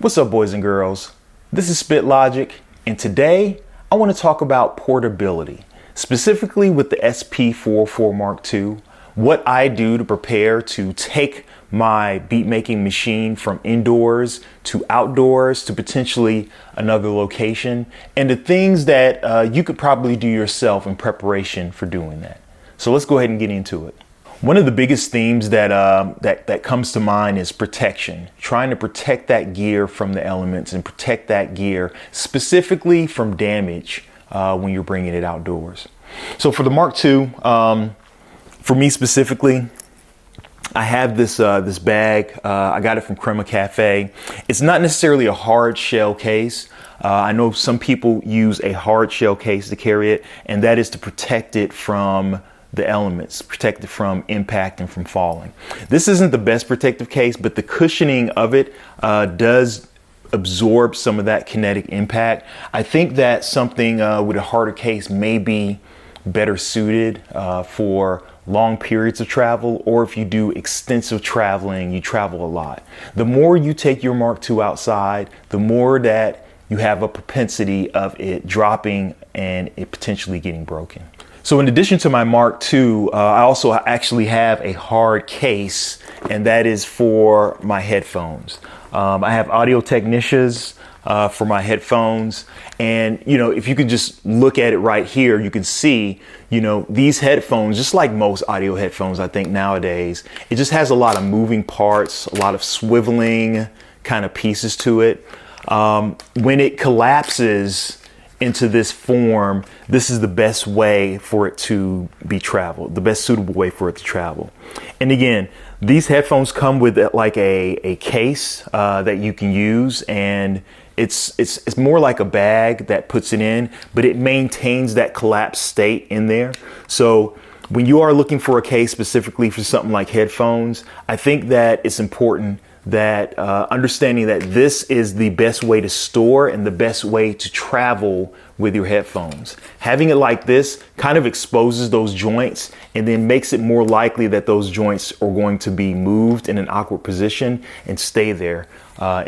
What's up, boys and girls? This is Spit Logic, and today I want to talk about portability, specifically with the SP404 Mark II, what I do to prepare to take my beat making machine from indoors to outdoors to potentially another location, and the things that you could probably do yourself in preparation for doing that. So let's go ahead and get into it. One of the biggest themes that comes to mind is protection, trying to protect that gear from the elements and protect that gear specifically from damage when you're bringing it outdoors. So for the Mark II, for me specifically, I have this bag. I got it from Crema Cafe. It's not necessarily a hard shell case. I know some people use a hard shell case to carry it, and that is to protect it from the elements, protect it from impact and from falling. This isn't the best protective case, but the cushioning of it does absorb some of that kinetic impact. I think that something with a harder case may be better suited for long periods of travel, or if you do extensive traveling, you travel a lot. The more you take your Mark II outside, the more that you have a propensity of it dropping and it potentially getting broken. So in addition to my Mark II, I also actually have a hard case, and that is for my headphones. I have Audio Technicias for my headphones, and if you can just look at it right here, you can see these headphones, just like most audio headphones, I think nowadays, it just has a lot of moving parts, a lot of swiveling kind of pieces to it. When it collapses into this form, this is the best way for it to be traveled, the best suitable way for it to travel. And again, these headphones come with like a case that you can use, and it's more like a bag that puts it in, but it maintains that collapsed state in there. So when you are looking for a case specifically for something like headphones, I think that it's important that understanding that this is the best way to store and the best way to travel with your headphones. Having it like this kind of exposes those joints and then makes it more likely that those joints are going to be moved in an awkward position and stay there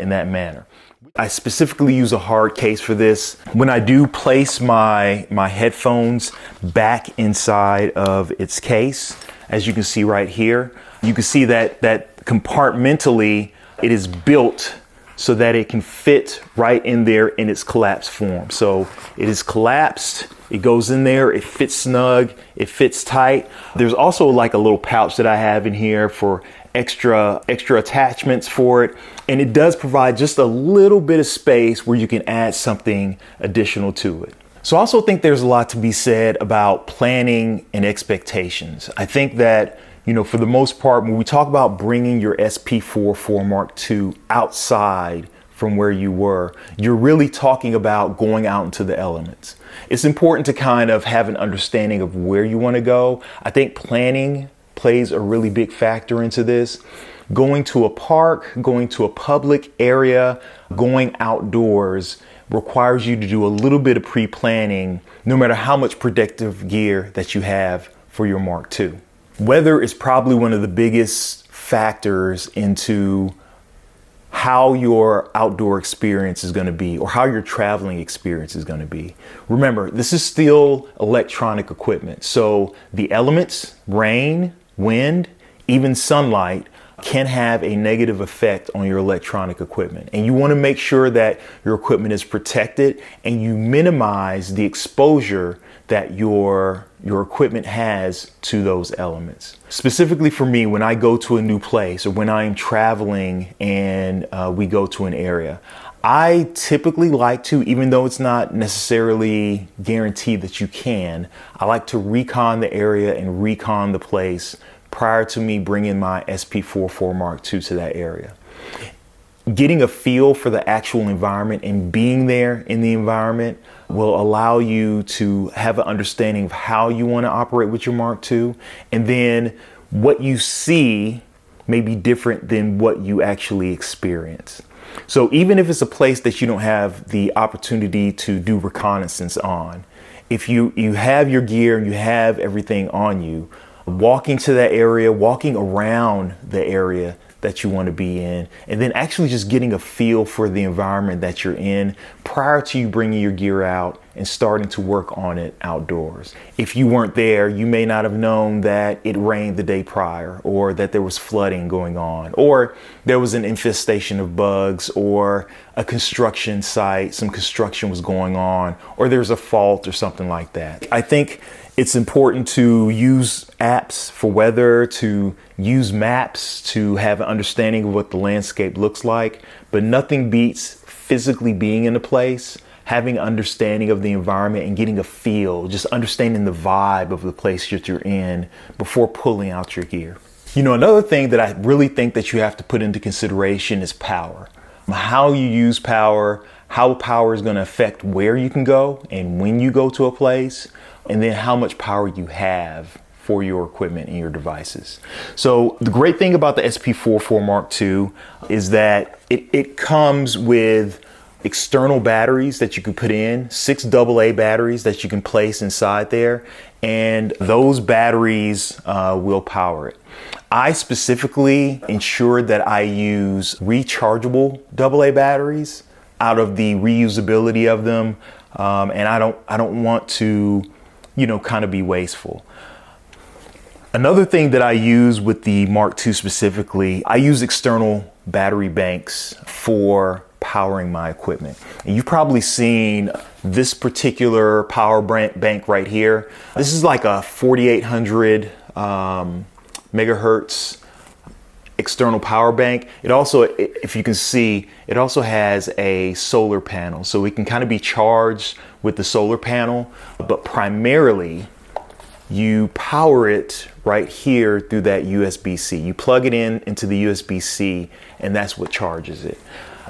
in that manner. I specifically use a hard case for this. When I do place my headphones back inside of its case, as you can see right here, you can see that compartmentally it is built so that it can fit right in there in its collapsed form. So it is collapsed, it goes in there, it fits snug, it fits tight. There's also like a little pouch that I have in here for extra attachments for it. And it does provide just a little bit of space where you can add something additional to it. So I also think there's a lot to be said about planning and expectations. I think that for the most part, when we talk about bringing your SP404 Mark II outside from where you were, you're really talking about going out into the elements. It's important to kind of have an understanding of where you want to go. I think planning plays a really big factor into this. Going to a park, going to a public area, going outdoors requires you to do a little bit of pre-planning, no matter how much protective gear that you have for your Mark II. Weather is probably one of the biggest factors into how your outdoor experience is going to be, or how your traveling experience is going to be. Remember, this is still electronic equipment. So the elements, rain, wind, even sunlight, can have a negative effect on your electronic equipment. And you want to make sure that your equipment is protected and you minimize the exposure that your equipment has to those elements. Specifically for me, when I go to a new place or when I am traveling and we go to an area, I typically like to, even though it's not necessarily guaranteed that you can, I like to recon the area and recon the place prior to me bringing my SP404 Mark II to that area. Getting a feel for the actual environment and being there in the environment will allow you to have an understanding of how you want to operate with your Mark II, and then what you see may be different than what you actually experience. So even if it's a place that you don't have the opportunity to do reconnaissance on, if you have your gear and you have everything on you, walking to that area, walking around the area that you want to be in, and then actually just getting a feel for the environment that you're in prior to you bringing your gear out and starting to work on it outdoors. If you weren't there, you may not have known that it rained the day prior, or that there was flooding going on, or there was an infestation of bugs, or a construction site, some construction was going on, or there's a fault or something like that. I think it's important to use apps for weather, to use maps to have an understanding of what the landscape looks like, but nothing beats physically being in a place, having an understanding of the environment and getting a feel, just understanding the vibe of the place that you're in before pulling out your gear. You know, another thing that I really think that you have to put into consideration is power. How you use power, how power is going to affect where you can go and when you go to a place, and then how much power you have for your equipment and your devices. So the great thing about the SP44 Mark II is that it comes with external batteries that you can put in, 6 AA batteries that you can place inside there, and those batteries will power it. I specifically ensured that I use rechargeable AA batteries out of the reusability of them, and I don't want to, you know, kind of be wasteful. Another thing that I use with the Mark II specifically, I use external battery banks for powering my equipment. And you've probably seen this particular power bank right here. This is like a 4800 megahertz external power bank. It also, if you can see, it also has a solar panel, so it can kind of be charged with the solar panel, but primarily you power it right here through that USB-C. You plug it into the USB-C, and that's what charges it.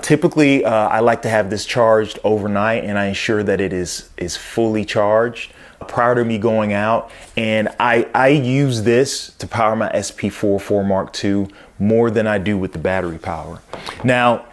Typically, I like to have this charged overnight, and I ensure that it is fully charged prior to me going out. And I use this to power my SP44 Mark II more than I do with the battery power. Now,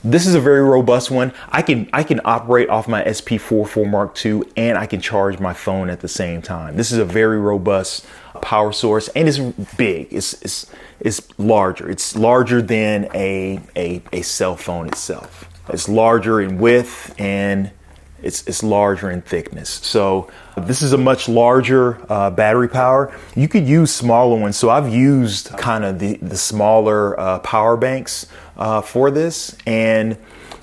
this is a very robust one. I can operate off my SP44 Mark II, and I can charge my phone at the same time. This is a very robust power source, and it's big. It's larger. It's larger than a cell phone itself. It's larger in width, and it's larger in thickness. So this is a much larger battery power. You could use smaller ones. So I've used kind of the smaller power banks for this, and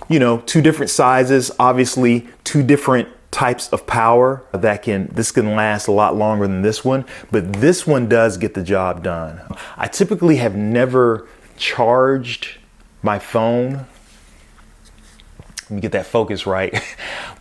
you know, 2 different sizes, obviously 2 different types of power this can last a lot longer than this one, but this one does get the job done. I typically have never charged my phone. Let me get that focus right.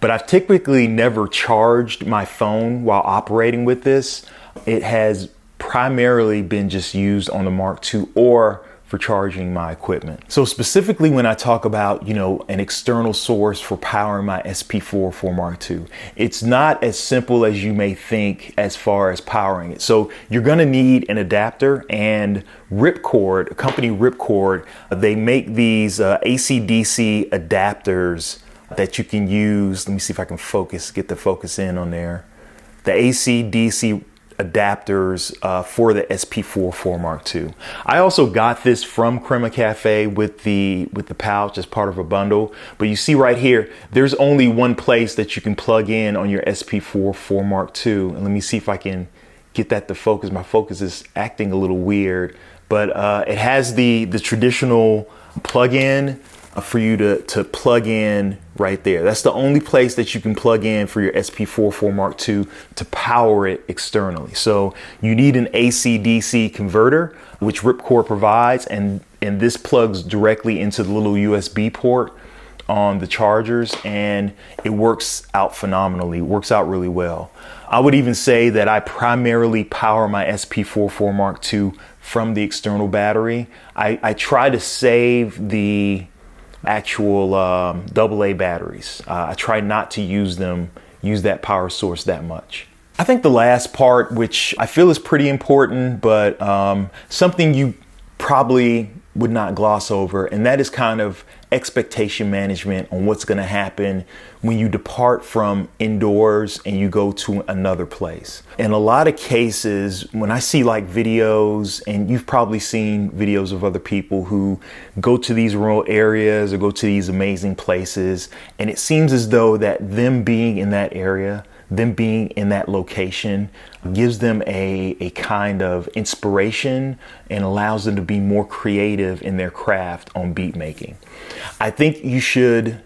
But I've typically never charged my phone while operating with this. It has primarily been just used on the Mark II or for charging my equipment. So specifically when I talk about, you know, an external source for powering my SP44 Mark II, it's not as simple as you may think as far as powering it. So you're gonna need an adapter, and Ripcord, company Ripcord, they make these AC/DC adapters that you can use. Let me see if I can get the focus in on there. The AC/DC adapters for the SP44 Mark II. I also got this from Crema Cafe with the pouch as part of a bundle, but you see right here, there's only one place that you can plug in on your SP44 Mark II. And let me see if I can get that to focus. My focus is acting a little weird, but it has the traditional plug-in for you to plug in right there. That's the only place that you can plug in for your SP44 Mark II to power it externally. So you need an AC/DC converter, which Ripcord provides, and this plugs directly into the little USB port on the chargers, and it works out phenomenally. It works out really well. I would even say that I primarily power my SP44 Mark II from the external battery. I try to save the actual AA batteries. I try not to use that power source that much. I think the last part, which I feel is pretty important, but something you probably would not gloss over, and that is kind of expectation management on what's going to happen when you depart from indoors and you go to another place. In a lot of cases, when I see like videos, and you've probably seen videos of other people who go to these remote areas or go to these amazing places, and it seems as though that them being in that area, them being in that location gives them a kind of inspiration and allows them to be more creative in their craft on beat making. I think you should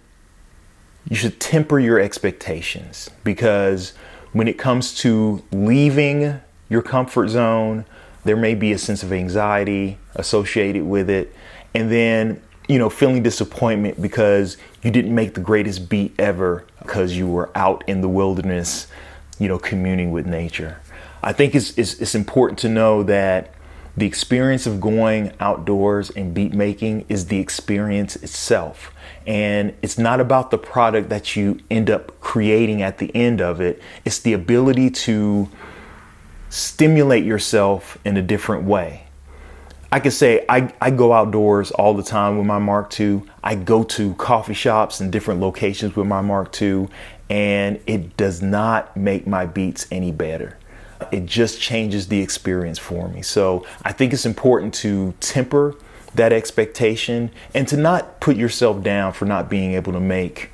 temper your expectations, because when it comes to leaving your comfort zone, there may be a sense of anxiety associated with it. And then, feeling disappointment because you didn't make the greatest beat ever because you were out in the wilderness, communing with nature. I think it's important to know that the experience of going outdoors and beat making is the experience itself. And it's not about the product that you end up creating at the end of it. It's the ability to stimulate yourself in a different way. I can say I go outdoors all the time with my Mark II. I go to coffee shops and different locations with my Mark II, and it does not make my beats any better. It just changes the experience for me. So I think it's important to temper that expectation and to not put yourself down for not being able to make,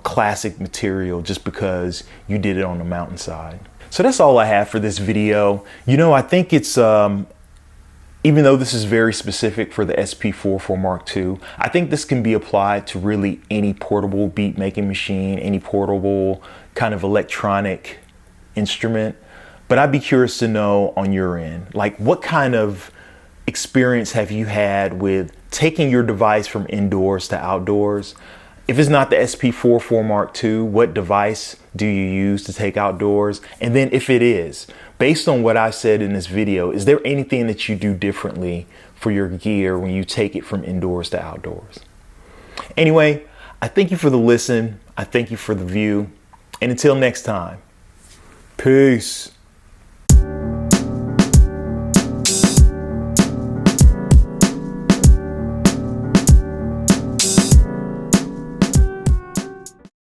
classic material just because you did it on the mountainside. So that's all I have for this video. I think it's, even though this is very specific for the SP44 Mark II, I think this can be applied to really any portable beat making machine, any portable kind of electronic instrument. But I'd be curious to know on your end, like, what kind of experience have you had with taking your device from indoors to outdoors? If it's not the SP44 Mark II, what device do you use to take outdoors? And then if it is, based on what I said in this video, is there anything that you do differently for your gear when you take it from indoors to outdoors? Anyway, I thank you for the listen. I thank you for the view. And until next time, peace.